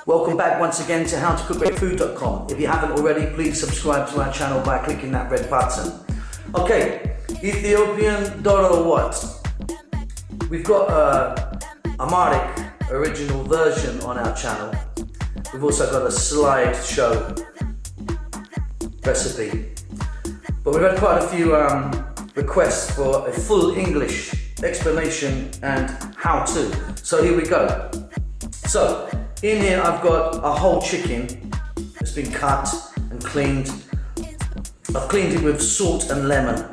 Welcome back once again to howtocookgreatfood.com. If you haven't already, please subscribe to our channel by clicking that red button. Okay, Ethiopian Doro what? We've got Amharic original version on our channel. We've also got a slideshow recipe. But we've had quite a few requests for a full English explanation and how to. So here we go. So, in here I've got a whole chicken that's been cut and cleaned. I've cleaned it with salt and lemon.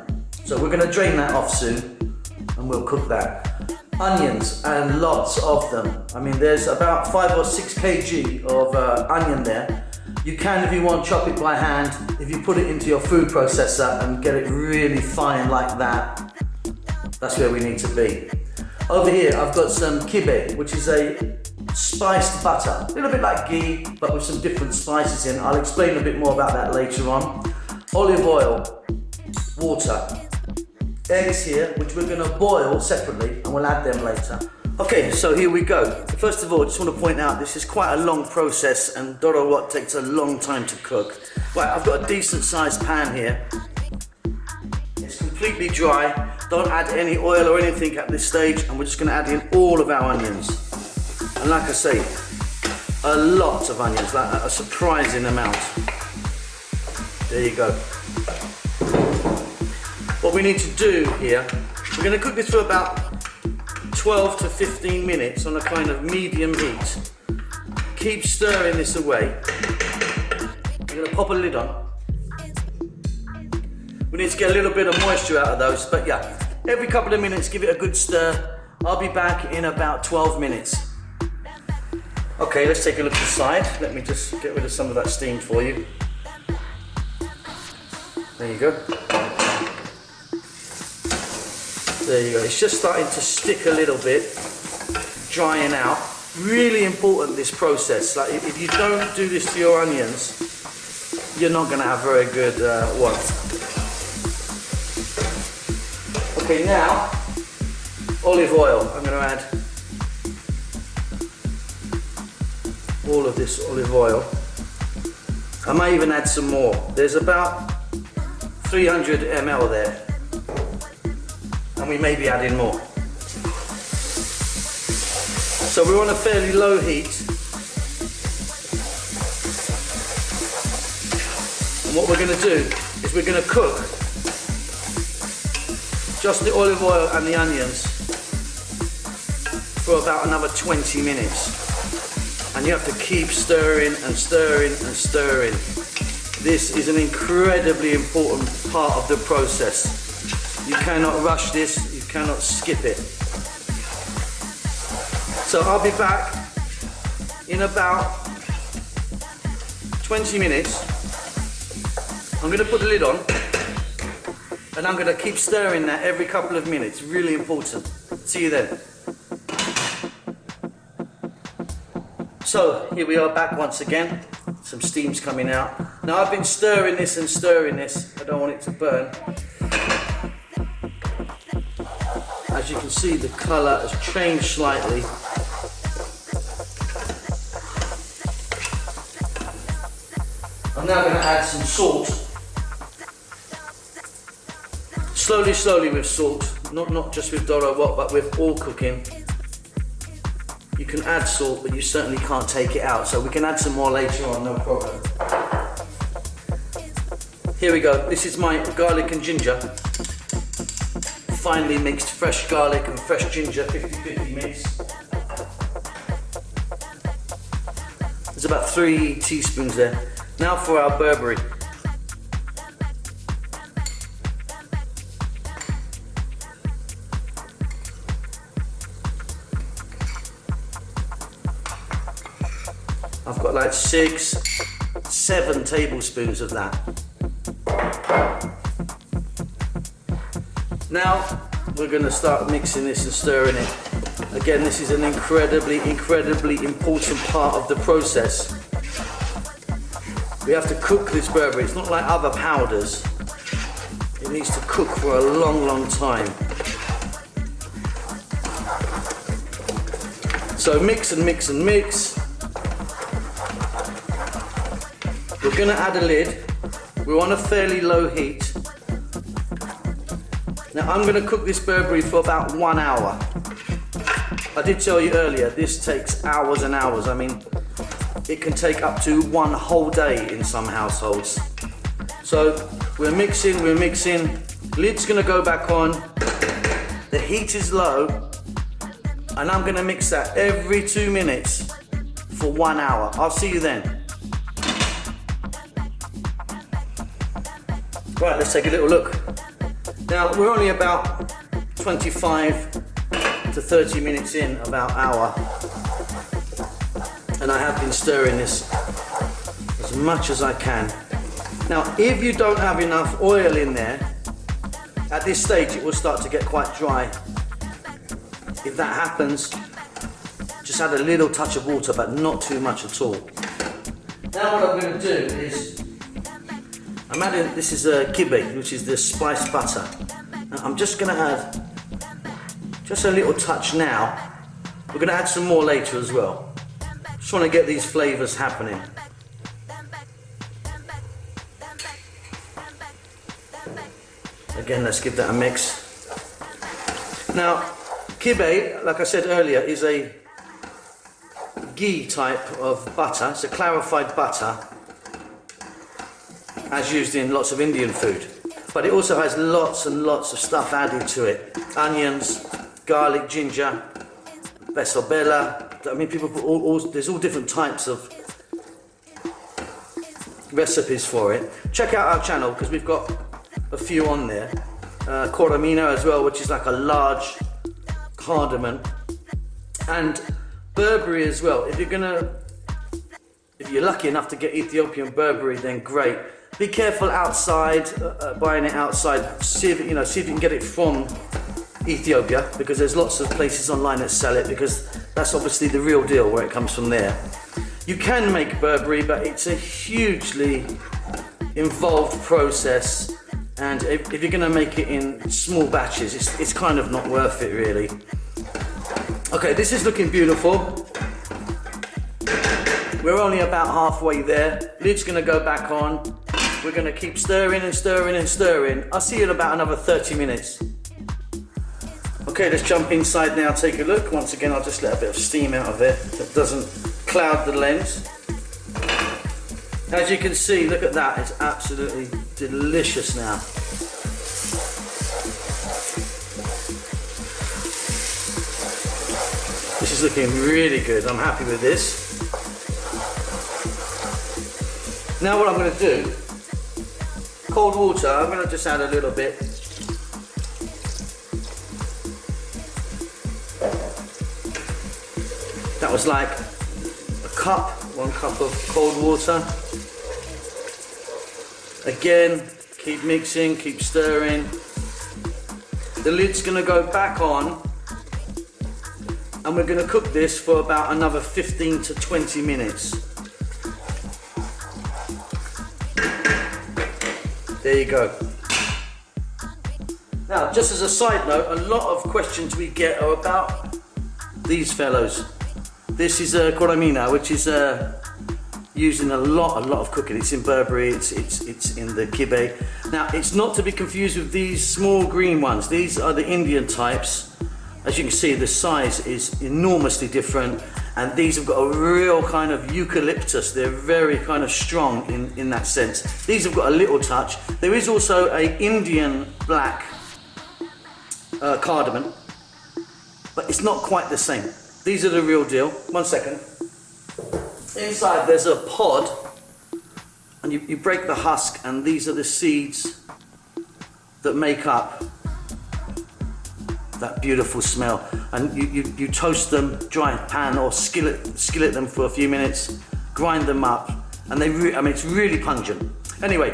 So we're going to drain that off soon and we'll cook that. Onions, and lots of them. I mean, there's about 5 or 6 kg of onion there. You can, if you want, chop it by hand. If you put it into your food processor and get it really fine like that, that's where we need to be. Over here I've got some Kibe, which is a spiced butter, a little bit like ghee, but with some different spices in. I'll explain a bit more about that later on. Olive oil, water, eggs here, which we're going to boil separately, and we'll add them later. Okay, so here we go. First of all, I just want to point out this is quite a long process, and Doro what takes a long time to cook. Right, I've got a decent sized pan here. It's completely dry. Don't add any oil or anything at this stage, and we're just going to add in all of our onions. And like I say, a lot of onions, like a surprising amount. There you go. What we need to do here, we're going to cook this for about 12 to 15 minutes on a kind of medium heat. Keep stirring this away. I'm going to pop a lid on. We need to get a little bit of moisture out of those, but yeah, every couple of minutes give it a good stir. I'll be back in about 12 minutes. Okay, let's take a look inside. Let me just get rid of some of that steam for you. There you go. There you go. It's just starting to stick a little bit, drying out. Really important, this process. Like if you don't do this to your onions, you're not going to have very good ones. Okay, now olive oil. I'm going to add all of this olive oil. I might even add some more. There's about 300 ml there, and we may be adding more. So we're on a fairly low heat, and what we're going to do is we're going to cook just the olive oil and the onions for about another 20 minutes. And you have to keep stirring and stirring and stirring. This is an incredibly important part of the process. You cannot rush this, you cannot skip it. So I'll be back in about 20 minutes. I'm going to put the lid on and I'm going to keep stirring that every couple of minutes. Really important. See you then. So here we are back once again. Some steam's coming out. Now I've been stirring this and stirring this. I don't want it to burn. As you can see, the colour has changed slightly. I'm now going to add some salt. Slowly, slowly with salt. Not just with Doro what, but with all cooking. You can add salt, but you certainly can't take it out. So we can add some more later on, no problem. Here we go. This is my garlic and ginger. Finely mixed fresh garlic and fresh ginger, 50-50 mix. There's about 3 teaspoons there. Now for our Berbere. I've got like about 6, 7 tablespoons of that. Now we're going to start mixing this and stirring it. Again, this is an incredibly important part of the process. We have to cook this Berbere. It's not like other powders. It needs to cook for a long time. So mix and mix and mix. We're going to add a lid. We're on a fairly low heat. Now I'm going to cook this Berbere for about 1 hour. I did tell you earlier, this takes hours and hours. I mean, it can take up to 1 whole day in some households. So we're mixing. Lid's going to go back on. The heat is low. And I'm going to mix that every 2 minutes for 1 hour. I'll see you then. Right, let's take a little look. Now, we're only about 25 to 30 minutes in, about hour. And I have been stirring this as much as I can. Now, if you don't have enough oil in there, at this stage it will start to get quite dry. If that happens, just add a little touch of water, but not too much at all. Now what I'm going to do is, I'm adding, this is Kibe, which is the spiced butter. Now, I'm just going to add just a little touch now. We're going to add some more later as well. Just want to get these flavours happening. Again, let's give that a mix. Now, Kibe, like I said earlier, is a ghee type of butter. It's a clarified butter, as used in lots of Indian food. But it also has lots and lots of stuff added to it. Onions, garlic, ginger, berbere. I mean, people put there's all different types of recipes for it. Check out our channel because we've got a few on there. Cappuccino as well, which is like a large cardamom, and Berbere as well. If you're lucky enough to get Ethiopian Berbere, then great. Be careful outside, buying it outside. See if you can get it from Ethiopia, because there's lots of places online that sell it, because that's obviously the real deal where it comes from there. You can make Berbere, but it's a hugely involved process, and if you're going to make it in small batches, it's kind of not worth it really. Okay, this is looking beautiful. We're only about halfway there. Lid's going to go back on. We're going to keep stirring and stirring and stirring. I'll see you in about another 30 minutes. Okay, let's jump inside now, take a look. Once again, I'll just let a bit of steam out of there so it doesn't cloud the lens. As you can see, look at that, it's absolutely delicious now. This is looking really good, I'm happy with this. Now what I'm going to do, cold water, I'm going to just add a little bit. That was like a cup, 1 cup of cold water. Again, keep mixing, keep stirring. The lid's going to go back on, and we're going to cook this for about another 15 to 20 minutes. There you go. Now, just as a side note, a lot of questions we get are about these fellows. This is Cappuccino, which is used in a lot of cooking. It's in Berbere, it's in the Kibe. Now, it's not to be confused with these small green ones. These are the Indian types. As you can see, the size is enormously different, and these have got a real kind of eucalyptus. They're very kind of strong in that sense. These have got a little touch. There is also a Indian black cardamom, but it's not quite the same. These are the real deal. 1 second. Inside there's a pod, and you break the husk, and these are the seeds that make up that beautiful smell. And you toast them, dry pan or skillet them for a few minutes. grind them up, and I mean, it's really pungent. Anyway,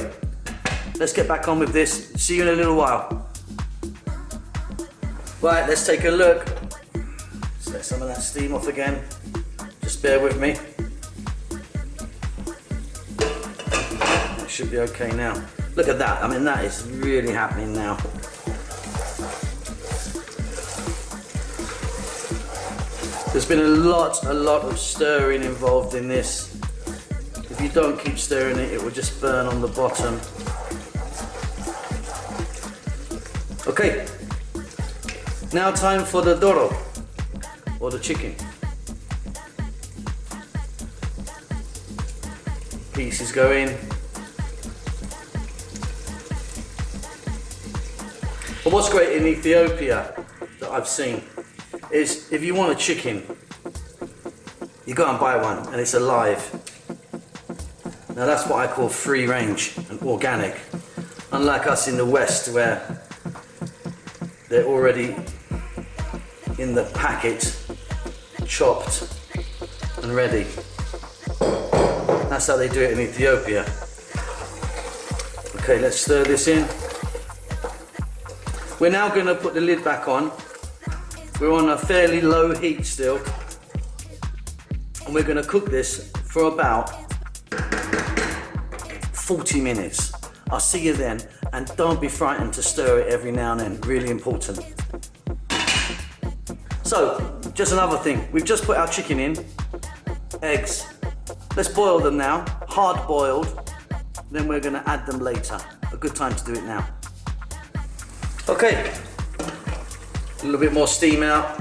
let's get back on with this. See you in a little while. Right, let's take a look. Let's let some of that steam off again. Just bear with me. It should be okay now. Look at that. I mean, that is really happening now. There's been a lot of stirring involved in this. If you don't keep stirring it, it will just burn on the bottom. Okay, now time for the Doro, or the chicken. Pieces go in. But what's great in Ethiopia that I've seen is if you want a chicken, you go and buy one and it's alive. Now that's what I call free range and organic. Unlike us in the West where they're already in the packet, chopped and ready. That's how they do it in Ethiopia. Okay, let's stir this in. We're now going to put the lid back on. We're on a fairly low heat still. And we're going to cook this for about 40 minutes. I'll see you then. And don't be frightened to stir it every now and then. Really important. So, just another thing. We've just put our chicken in. Eggs. Let's boil them now. Hard boiled. Then we're going to add them later. A good time to do it now. Okay, a little bit more steam out.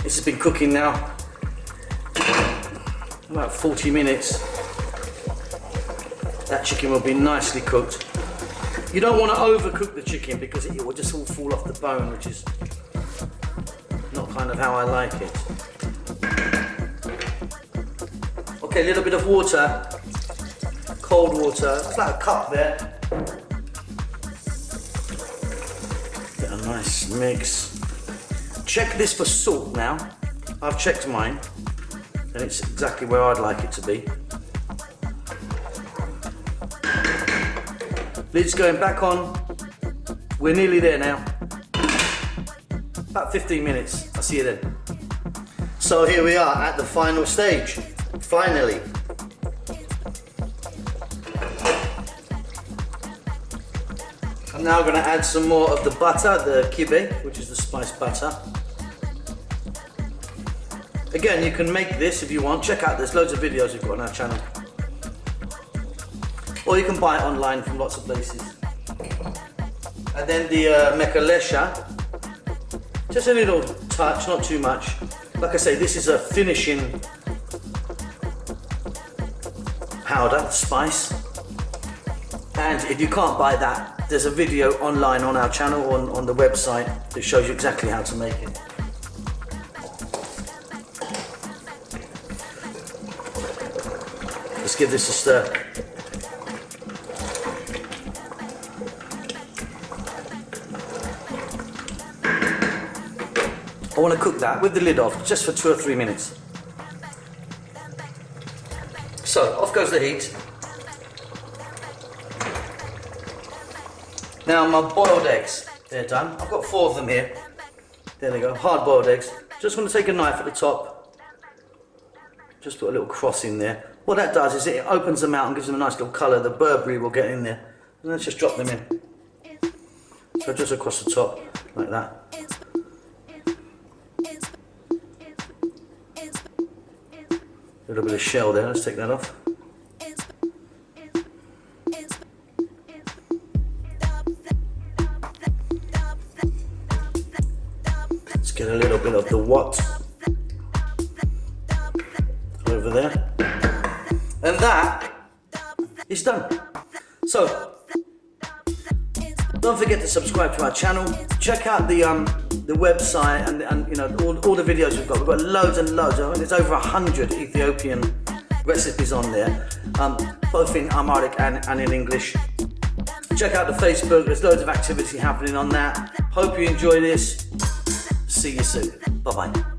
This has been cooking now about 40 minutes. That chicken will be nicely cooked. You don't want to overcook the chicken because it will just all fall off the bone, which is not kind of how I like it. Okay, a little bit of water, cold water, it's like a cup there. Nice mix. Check this for salt now. I've checked mine and it's exactly where I'd like it to be. Lid's going back on. We're nearly there now. About 15 minutes. I'll see you then. So here we are at the final stage. Finally. I'm now going to add some more of the butter, the Kibe, which is the spiced butter. Again, you can make this if you want. Check out, there's loads of videos we've got on our channel. Or you can buy it online from lots of places. And then the Mekelesha. Just a little touch, not too much. Like I say, this is a finishing powder, spice. And if you can't buy that, there's a video online on our channel or on the website that shows you exactly how to make it. Let's give this a stir. I want to cook that with the lid off just for 2 or 3 minutes. So, off goes the heat. Now my boiled eggs, they're done. I've got 4 of them here. There they go, hard boiled eggs. Just want to take a knife at the top. Just put a little cross in there. What that does is it opens them out and gives them a nice little colour. The Berbere will get in there. And let's just drop them in. So just across the top, like that. A little bit of shell there, let's take that off. Get a little bit of the what over there, and that is done. So don't forget to subscribe to our channel. Check out the website and you know all the videos we've got. We've got loads and loads. I mean, there's over 100 Ethiopian recipes on there, both in Amharic and in English. Check out the Facebook. There's loads of activity happening on that. Hope you enjoy this. See you soon. Bye-bye.